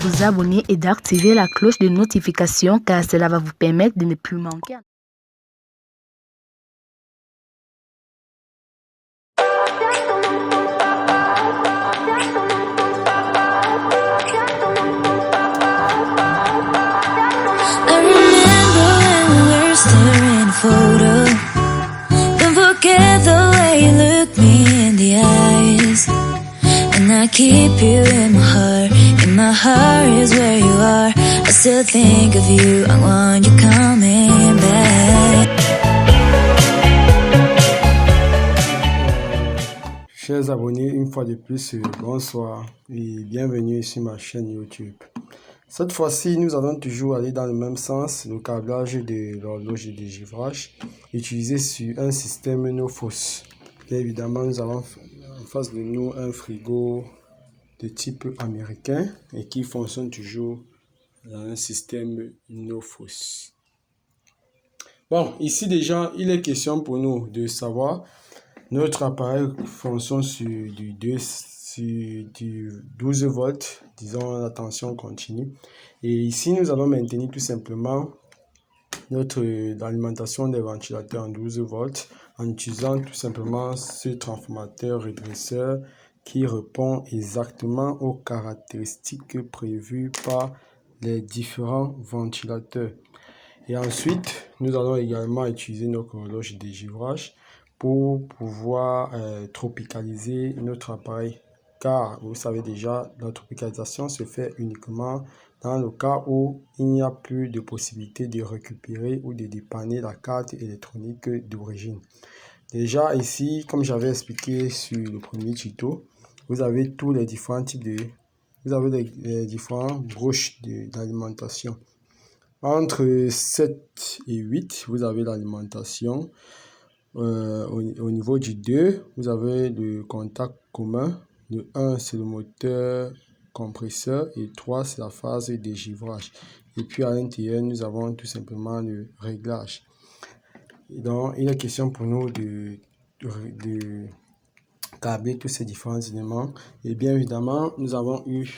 vous abonner et d'activer la cloche de notification car cela va vous permettre de ne plus manquer. Photo. Don't forget the way you look me in the eyes. And I keep you in my heart. In my heart is where you are. I still think of you. I want you coming back. Chers abonnés, une fois de plus, bonsoir et bienvenue sur ma chaîne YouTube. Cette fois-ci, nous allons toujours aller dans le même sens, le câblage de l'horloge de dégivrage utilisé sur un système NoFos. Bien évidemment, nous avons en face de nous un frigo de type américain et qui fonctionne toujours dans un système NoFos. Bon, ici déjà, il est question pour nous de savoir notre appareil fonctionne sur du 12 volts, disons la tension continue. Et ici, nous allons maintenir tout simplement notre alimentation des ventilateurs en 12 volts en utilisant tout simplement ce transformateur régresseur qui répond exactement aux caractéristiques prévues par les différents ventilateurs. Et ensuite, nous allons également utiliser notre horloge de dégivrage pour pouvoir tropicaliser notre appareil. Car vous savez déjà, la tropicalisation se fait uniquement dans le cas où il n'y a plus de possibilité de récupérer ou de dépanner la carte électronique d'origine. Déjà ici, comme j'avais expliqué sur le premier tuto, vous avez tous les différents types de... Vous avez les différentes broches d'alimentation. Entre 7 et 8, vous avez l'alimentation. Au niveau du 2, vous avez le contact commun. Le 1, c'est le moteur compresseur et 3, c'est la phase de dégivrage. Et puis à l'intérieur, nous avons tout simplement le réglage. Et donc, il est question pour nous de câbler tous ces différents éléments. Et bien évidemment, nous avons eu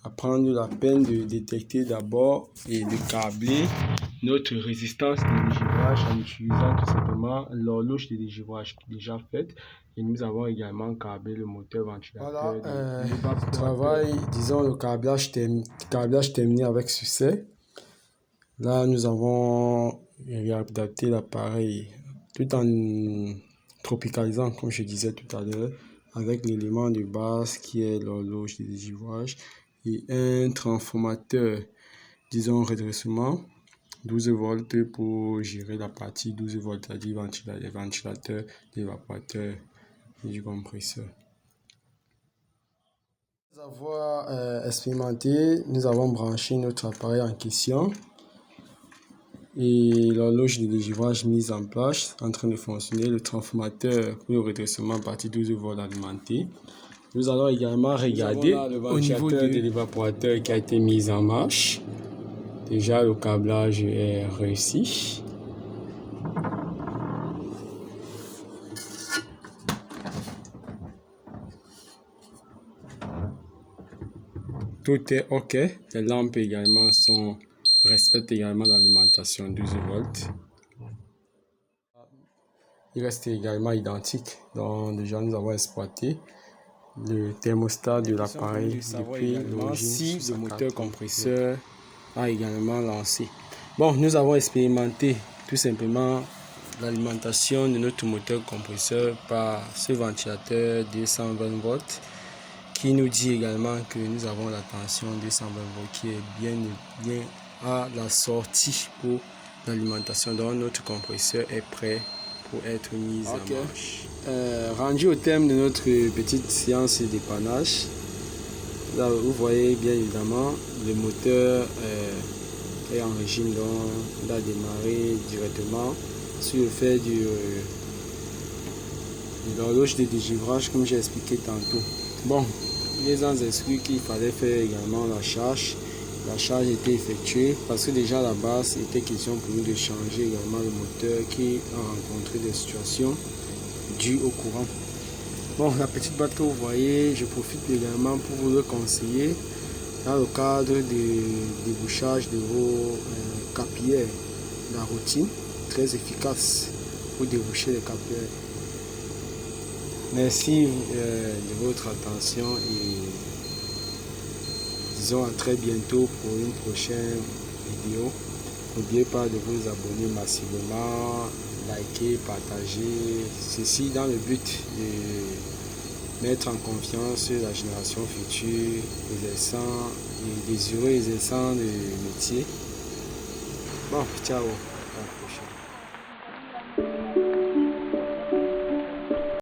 à prendre la peine de détecter d'abord et de câbler notre résistance de dégivrage en utilisant tout simplement l'horloge de dégivrage déjà faite. Et nous avons également câblé le moteur ventilateur. Voilà, travail, disons le câblage terminé avec succès. Là, nous avons réadapté l'appareil tout en tropicalisant, comme je disais tout à l'heure, avec l'élément de base qui est l'horloge de dégivrage et un transformateur, disons redressement, 12 volts pour gérer la partie 12 volts, c'est-à-dire les ventilateurs, l'évaporateur et du compresseur. Après avoir expérimenté, nous avons branché notre appareil en question et l'horloge de dégivrage mise en place en train de fonctionner, le transformateur pour le redressement à partir 12 volts alimenté. Nous allons également regarder au niveau de l'évaporateur qui a été mis en marche. Déjà, le câblage est réussi. Tout est OK. Les lampes également respectent également l'alimentation 12 volts. Il reste également identique. Donc, déjà, nous avons exploité le thermostat de l'appareil depuis l'origine. Si le moteur compresseur a également lancé. Bon, nous avons expérimenté tout simplement l'alimentation de notre moteur compresseur par ce ventilateur 220 volts qui nous dit également que nous avons la tension 220 volts qui est bien à la sortie pour l'alimentation. Donc notre compresseur est prêt pour être mis en marche. Rendu au terme de notre petite séance de dépannage, là vous voyez bien évidemment le moteur est en régime, donc il a démarré directement sur le fait de l'horloge de dégivrage comme j'ai expliqué tantôt. Bon, les ans exclus qu'il fallait faire également la charge. La charge était effectuée parce que déjà à la base il était question pour nous de changer également le moteur qui a rencontré des situations dues au courant. Bon, la petite boîte que vous voyez, je profite également pour vous le conseiller. dans le cadre du débouchage de vos capillaires. La routine très efficace pour déboucher les capillaires. Merci de votre attention et disons à très bientôt pour une prochaine vidéo. N'oubliez pas de vous abonner massivement, liker, partager, ceci dans le but de mettre en confiance la génération future, exerçant et désireux exerçant le métier. Bon, ciao.